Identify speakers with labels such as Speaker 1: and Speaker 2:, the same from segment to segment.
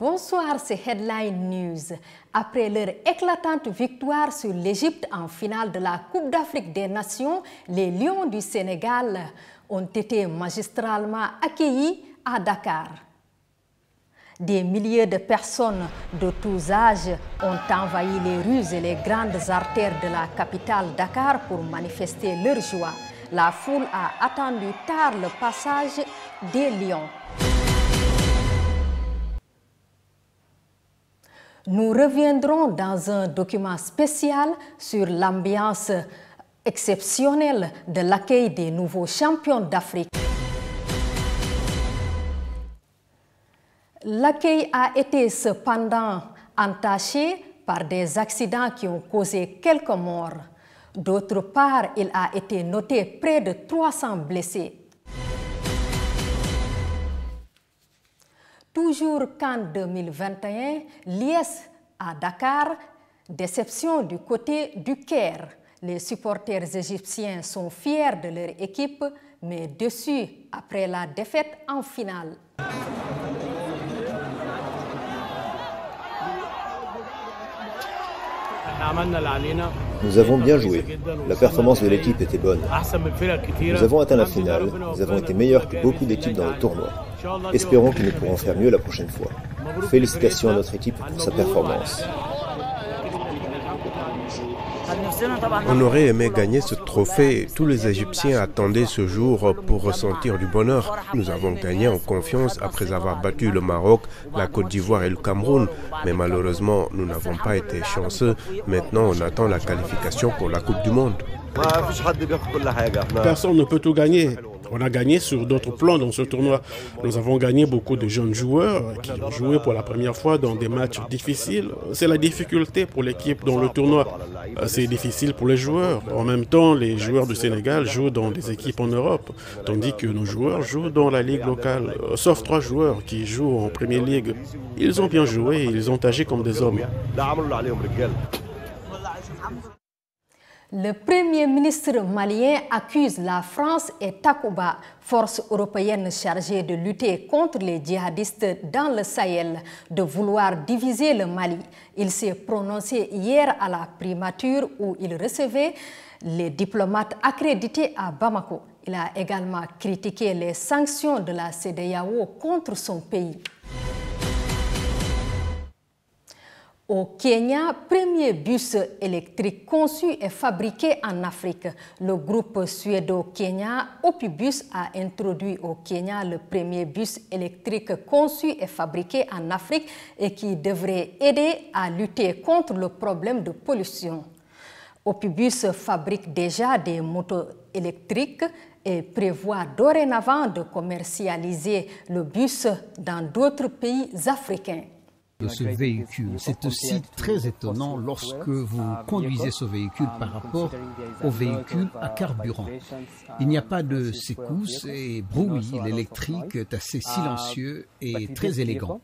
Speaker 1: Bonsoir, c'est Headline News. Après leur éclatante victoire sur l'Égypte en finale de la Coupe d'Afrique des Nations, les Lions du Sénégal ont été magistralement accueillis à Dakar. Des milliers de personnes de tous âges ont envahi les rues et les grandes artères de la capitale Dakar pour manifester leur joie. La foule a attendu tard le passage des Lions. Nous reviendrons dans un document spécial sur l'ambiance exceptionnelle de l'accueil des nouveaux champions d'Afrique. L'accueil a été cependant entaché par des accidents qui ont causé quelques morts. D'autre part, il a été noté près de 300 blessés. Toujours qu'en 2021, l'IS à Dakar, déception du côté du Caire. Les supporters égyptiens sont fiers de leur équipe, mais déçus après la défaite en finale.
Speaker 2: Nous avons bien joué. La performance de l'équipe était bonne. Nous avons atteint la finale. Nous avons été meilleurs que beaucoup d'équipes dans le tournoi. Espérons que nous pourrons faire mieux la prochaine fois. Félicitations à notre équipe pour sa performance.
Speaker 3: On aurait aimé gagner ce trophée. Tous les Égyptiens attendaient ce jour pour ressentir du bonheur. Nous avons gagné en confiance après avoir battu le Maroc, la Côte d'Ivoire et le Cameroun. Mais malheureusement, nous n'avons pas été chanceux. Maintenant, on attend la qualification pour la Coupe du Monde.
Speaker 4: Personne ne peut tout gagner. On a gagné sur d'autres plans dans ce tournoi. Nous avons gagné beaucoup de jeunes joueurs qui ont joué pour la première fois dans des matchs difficiles. C'est la difficulté pour l'équipe dans le tournoi. C'est difficile pour les joueurs. En même temps, les joueurs du Sénégal jouent dans des équipes en Europe, tandis que nos joueurs jouent dans la ligue locale. Sauf 3 joueurs qui jouent en Première Ligue. Ils ont bien joué et ils ont agi comme des hommes.
Speaker 1: Le Premier ministre malien accuse la France et Takuba, force européenne chargée de lutter contre les djihadistes dans le Sahel, de vouloir diviser le Mali. Il s'est prononcé hier à la primature où il recevait les diplomates accrédités à Bamako. Il a également critiqué les sanctions de la CEDEAO contre son pays. Au Kenya, premier bus électrique conçu et fabriqué en Afrique. Le groupe suédo-Kenya Opibus a introduit au Kenya le premier bus électrique conçu et fabriqué en Afrique et qui devrait aider à lutter contre le problème de pollution. Opibus fabrique déjà des motos électriques et prévoit dorénavant de commercialiser le bus dans d'autres pays africains.
Speaker 5: De ce véhicule. C'est aussi très étonnant lorsque vous conduisez ce véhicule par rapport au véhicule à carburant. Il n'y a pas de secousses et bruit. L'électrique est assez silencieux et très élégant.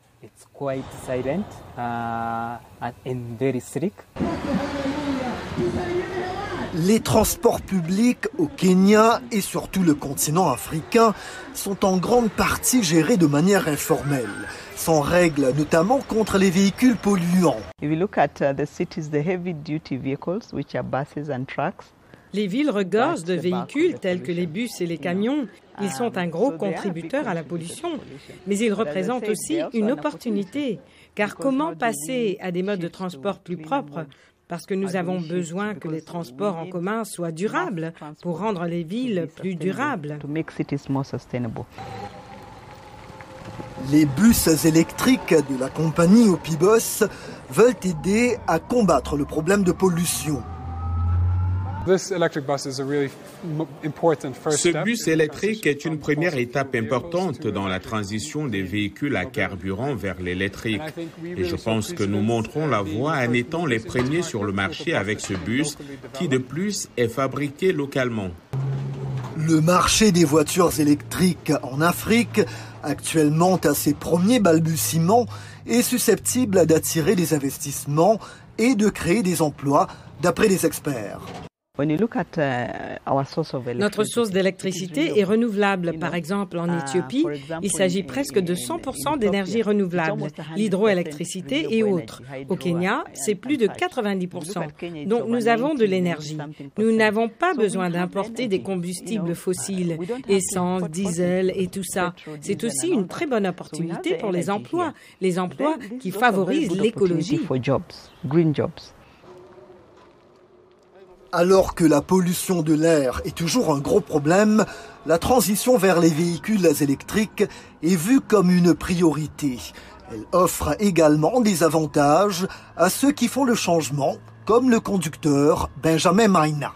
Speaker 6: Les transports publics au Kenya et sur tout le continent africain sont en grande partie gérés de manière informelle, sans règles, notamment contre les véhicules polluants.
Speaker 7: Les villes regorgent de véhicules tels que les bus et les camions. Ils sont un gros contributeur à la pollution, mais ils représentent aussi une opportunité. Car comment passer à des modes de transport plus propres ? Parce que nous avons besoin que les transports en commun soient durables pour rendre les villes plus durables.
Speaker 6: Les bus électriques de la compagnie Opibus veulent aider à combattre le problème de pollution.
Speaker 8: Ce bus électrique est une première étape importante dans la transition des véhicules à carburant vers l'électrique. Et je pense que nous montrons la voie en étant les premiers sur le marché avec ce bus qui de plus est fabriqué localement.
Speaker 6: Le marché des voitures électriques en Afrique, actuellement à ses premiers balbutiements, est susceptible d'attirer des investissements et de créer des emplois, d'après les experts.
Speaker 7: Notre source d'électricité est renouvelable. Par exemple, en Éthiopie, il s'agit presque de 100% d'énergie renouvelable, l'hydroélectricité et autres. Au Kenya, c'est plus de 90%. Donc nous avons de l'énergie. Nous n'avons pas besoin d'importer des combustibles fossiles, essence, diesel et tout ça. C'est aussi une très bonne opportunité pour les emplois qui favorisent l'écologie.
Speaker 6: Alors que la pollution de l'air est toujours un gros problème, la transition vers les véhicules électriques est vue comme une priorité. Elle offre également des avantages à ceux qui font le changement, comme le conducteur Benjamin Maina.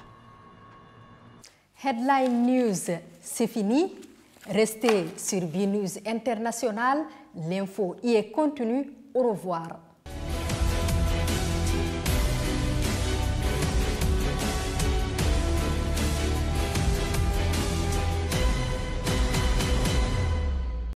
Speaker 1: Headline News, c'est fini. Restez sur BNews International. L'info y est contenue. Au revoir.